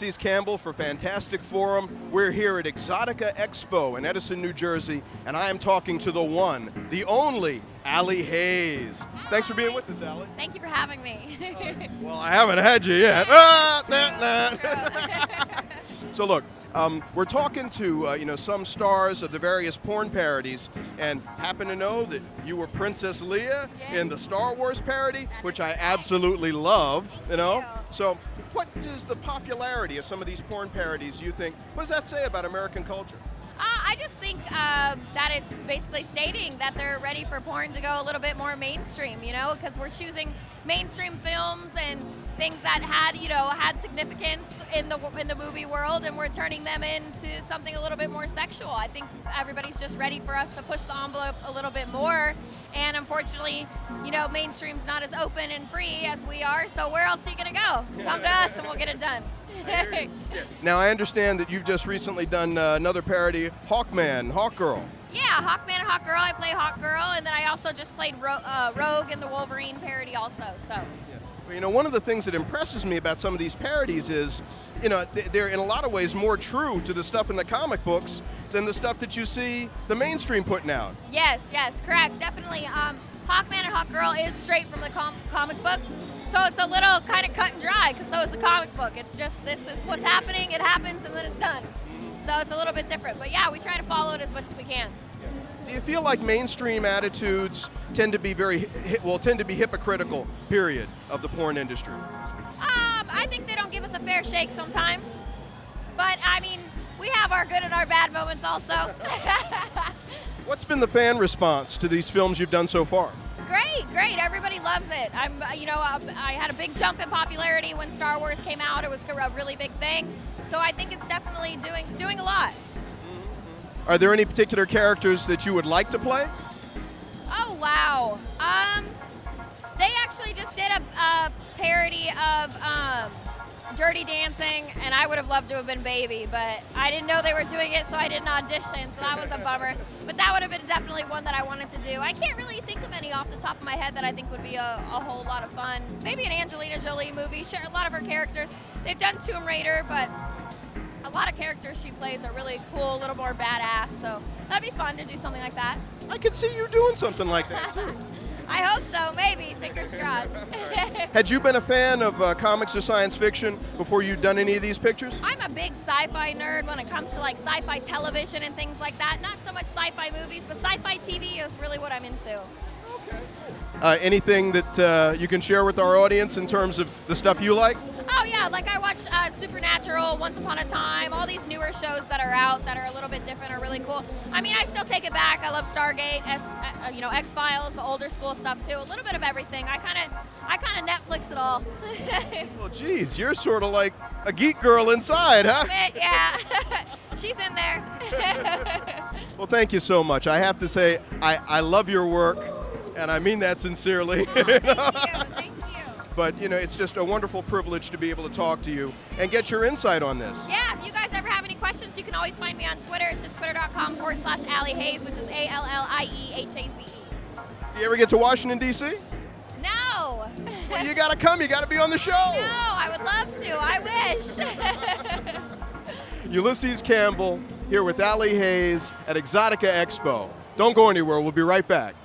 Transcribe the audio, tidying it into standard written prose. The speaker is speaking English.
Ulysses Campbell for Fantastic Forum. We're here at Exxxotica Expo in Edison, New Jersey, and I am talking to the one, the only, Allie Haze. Hi. Thanks for being with us, Allie. Thank you for having me. Well, I haven't had you yet. So look, we're talking to some stars of the various porn parodies, and happen to know that you were Princess Leia in the Star Wars parody, which I absolutely love. So what does the popularity of some of these porn parodies, you think, what does that say about American culture? I just think that it's basically stating that they're ready for porn to go a little bit more mainstream, because we're choosing mainstream films and things that had significance in the movie world, and we're turning them into something a little bit more sexual. I think everybody's just ready for us to push the envelope a little bit more, and unfortunately, mainstream's not as open and free as we are, so where else are you going to go? Come to us and we'll get it done. Now, I understand that you've just recently done another parody, Hawkman, Hawkgirl. Yeah, Hawkman and Hawkgirl. I play Hawkgirl, and then I also just played Rogue in the Wolverine parody also. So. Well, one of the things that impresses me about some of these parodies is, they're in a lot of ways more true to the stuff in the comic books than the stuff that you see the mainstream putting out. Yes, correct, definitely. Hawkman and Hawkgirl is straight from the comic books, so it's a little kind of cut and dry, because so is the comic book. It's just, this is what's happening, it happens, and then it's done. So it's a little bit different, but yeah, we try to follow it as much as we can. Do you feel like mainstream attitudes tend to be hypocritical, period, of the porn industry? I think they don't give us a fair shake sometimes, but I mean, we have our good and our bad moments also. What's been the fan response to these films you've done so far? Great. Everybody loves it. I had a big jump in popularity when Star Wars came out. It was a really big thing. So I think it's definitely doing a lot. Are there any particular characters that you would like to play? Oh, wow. They actually just did a parody of Dirty Dancing, and I would have loved to have been Baby, but I didn't know they were doing it, so I didn't audition, so that was a bummer. But that would have been definitely one that I wanted to do. I can't really think of any off the top of my head that I think would be a whole lot of fun. Maybe an Angelina Jolie movie. Sure, a lot of her characters. They've done Tomb Raider, but a lot of characters she plays are really cool, a little more badass, so that'd be fun to do something like that. I could see you doing something like that, too. I hope so, maybe, fingers crossed. Had you been a fan of comics or science fiction before you'd done any of these pictures? I'm a big sci-fi nerd when it comes to like sci-fi television and things like that. Not so much sci-fi movies, but sci-fi TV is really what I'm into. Okay. Anything that you can share with our audience in terms of the stuff you like? Oh yeah, like I watch Supernatural, Once Upon a Time, all these newer shows that are out that are a little bit different are really cool. I mean, I still take it back. I love Stargate, X-Files, the older school stuff too. A little bit of everything. I kind of Netflix it all. Well, geez, you're sort of like a geek girl inside, huh? Yeah, she's in there. Well, thank you so much. I have to say, I love your work, and I mean that sincerely. Oh, thank you. But, it's just a wonderful privilege to be able to talk to you and get your insight on this. Yeah, if you guys ever have any questions, you can always find me on Twitter. It's just twitter.com/Allie Haze, which is ALLIEHAZE. Do you ever get to Washington, D.C.? No. Well, you got to come. You got to be on the show. No, I would love to. I wish. Ulysses Campbell here with Allie Haze at Exxxotica Expo. Don't go anywhere. We'll be right back.